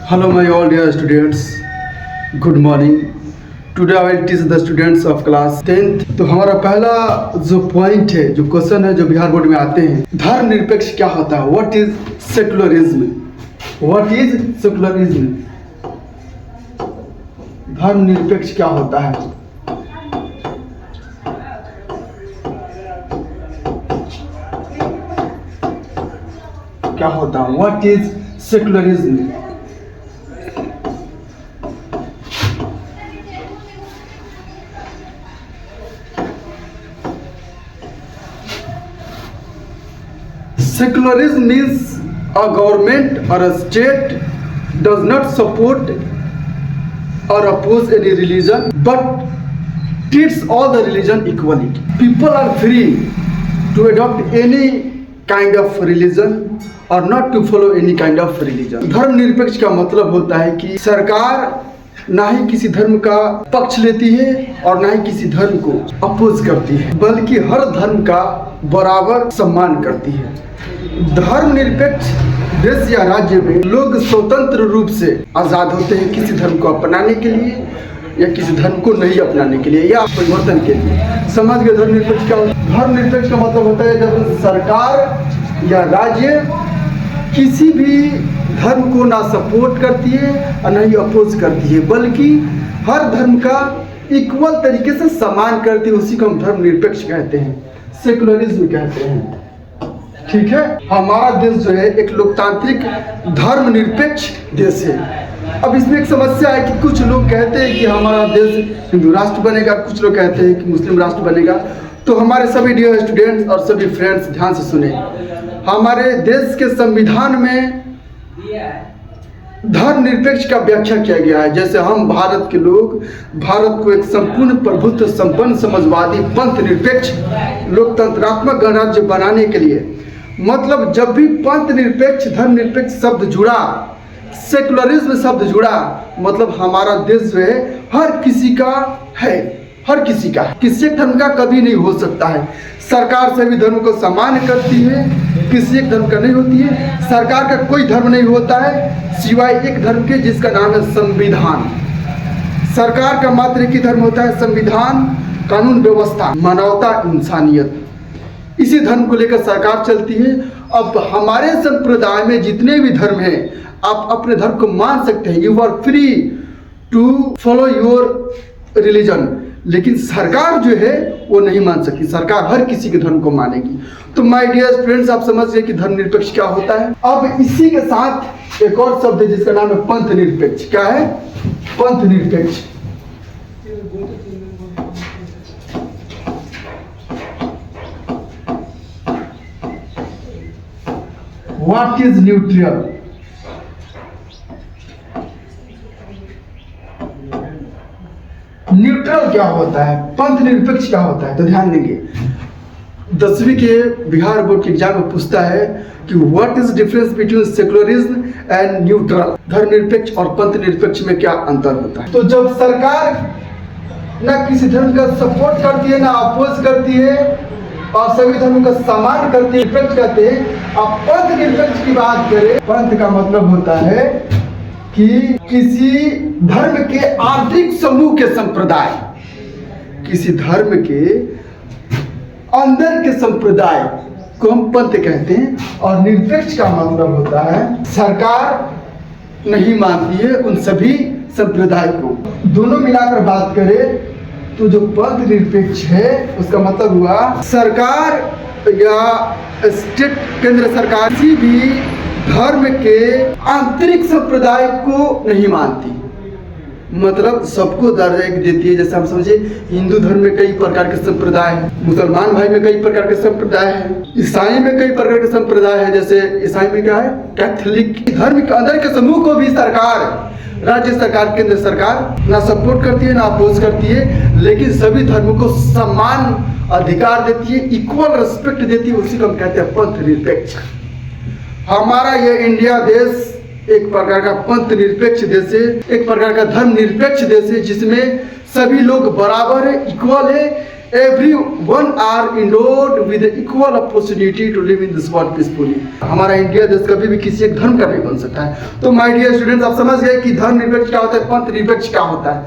Hello my all dear students, good morning. Today I will teach the students of class 10th. तो हमारा पहला जो point है, जो क्वेश्चन है, जो बिहार बोर्ड में आते हैं, धर्म निरपेक्ष क्या होता है? What is secularism? What is secularism? धर्म निरपेक्ष क्या होता है? क्या होता है? What is secularism? Secularism means a government or a state does not support or oppose any religion but treats all the religion equally. People are free to adopt any kind of religion or not to follow any kind of religion. धर्म निरपेक्ष का मतलब होता है कि सरकार ना ही किसी धर्म का पक्ष लेती है और ना ही किसी धर्म को अपोज करती है, बल्कि हर धर्म का बराबर सम्मान करती है। धर्म निरपेक्ष देश या राज्य में लोग स्वतंत्र रूप से आजाद होते हैं किसी धर्म को अपनाने के लिए या किसी धर्म को नहीं अपनाने के लिए या परिवर्तन के लिए। समझ गए धर्म निरपेक्ष का? धर्म निरपेक्ष का मतलब होता है जब सरकार या राज्य किसी भी धर्म को ना सपोर्ट करती है और ना ही अपोज करती है, बल्कि हर धर्म का इक्वल तरीके से सम्मान करती है। उसी को हम धर्म निरपेक्ष कहते हैं, सेकुलरिज्म कहते हैं। ठीक है, हमारा देश जो है एक लोकतांत्रिक धर्म निरपेक्ष देश है। अब इसमें एक समस्या है कि कुछ लोग कहते हैं कि हमारा देश हिंदू राष्ट्र बनेगा, कुछ लोग कहते हैं कि मुस्लिम राष्ट्र बनेगा। तो हमारे सभी डियर स्टूडेंट्स और सभी फ्रेंड्स ध्यान से सुने, हमारे देश के संविधान में धर्म निरपेक्ष का व्याख्या किया गया है। जैसे हम भारत के लोग भारत को एक संपूर्ण प्रभुत्व संपन्न समाजवादी पंथ निरपेक्ष लोकतंत्रात्मक गणराज्य बनाने के लिए, मतलब जब भी पंथ निरपेक्ष धर्म निरपेक्ष शब्द जुड़ा, सेकुलरिज्म शब्द जुड़ा, मतलब हमारा देश जो है हर किसी का है, हर किसी का, किसी एक धर्म का कभी नहीं हो सकता है। सरकार सभी धर्मों को सम्मान करती है, किसी एक धर्म का नहीं होती है। सरकार का कोई धर्म नहीं होता है सिवाय एक धर्म के, जिसका नाम है संविधान। सरकार का मात्र एक ही धर्म होता है, संविधान, कानून व्यवस्था, मानवता, इंसानियत। इसी धर्म को लेकर सरकार चलती है। अब हमारे संप्रदाय में जितने भी धर्म हैं, आप अपने धर्म को मान सकते हैं, you are free to follow your religion, लेकिन सरकार जो है वो नहीं मान सकती। सरकार हर किसी के धर्म को मानेगी। तो माय डियर फ्रेंड्स, आप समझ गए कि धर्म निरपेक्ष क्या होता है। अब इसी के साथ एक और शब्द है जिसका नाम है पंथ निरपेक्ष। क्या है? पंथ निरपेक्ष। What is neutral? न्यूट्रल क्या होता है? पंथ निरपेक्ष क्या होता है? तो ध्यान देंगे, 10वीं के बिहार बोर्ड के एग्जाम में पूछता है कि what is difference between secularism and neutral. धर्म निरपेक्ष और पंथ निरपेक्ष में क्या अंतर होता है? तो जब सरकार ना किसी धर्म का सपोर्ट करती है, ना अपोज करती है और सभी धर्मों का सम्मान करती है, निरपेक्ष कहते हैं। अब पंथ निरपेक्ष की बात करें, पंथ का मतलब होता है कि किसी धर्म के आंतरिक समूह के संप्रदाय, किसी धर्म के अंदर के संप्रदाय को हम पंथ कहते हैं। और निरपेक्ष का मतलब होता है सरकार नहीं मानती है उन सभी संप्रदाय को। दोनों मिलाकर बात करें तो जो पंथ निरपेक्ष है उसका मतलब हुआ सरकार या स्टेट, केंद्र सरकार किसी भी धर्म के आंतरिक संप्रदाय को नहीं मानती, मतलब सबको दर्जा देती है। जैसे हम समझे हिंदू धर्म में कई प्रकार के संप्रदाय हैं, मुसलमान भाई में कई प्रकार के संप्रदाय हैं, ईसाई में कई प्रकार के संप्रदाय हैं। जैसे ईसाई में क्या है? कैथोलिक। धर्म के अंदर के समूह को भी सरकार, राज्य सरकार, केंद्र सरकार ना सपोर्ट करती है ना अपोज करती है, लेकिन सभी धर्मों को समान अधिकार देती है, इक्वल रिस्पेक्ट देती है। उसी को हम कहते हैं पंथ निरपेक्ष। हमारा ये इंडिया देश एक प्रकार का पंथ निरपेक्ष देश है, एक प्रकार का धर्म निरपेक्ष देश है, जिसमें सभी लोग बराबर है, इक्वल है। everyone are endowed with the equal opportunity to live in this world peacefully. हमारा इंडिया देश कभी भी किसी एक धर्म का नहीं बन सकता है। तो माय डियर स्टूडेंट्स, आप समझ गए कि धर्म निरपेक्ष क्या होता है, पंथ निरपेक्ष क्या होता है।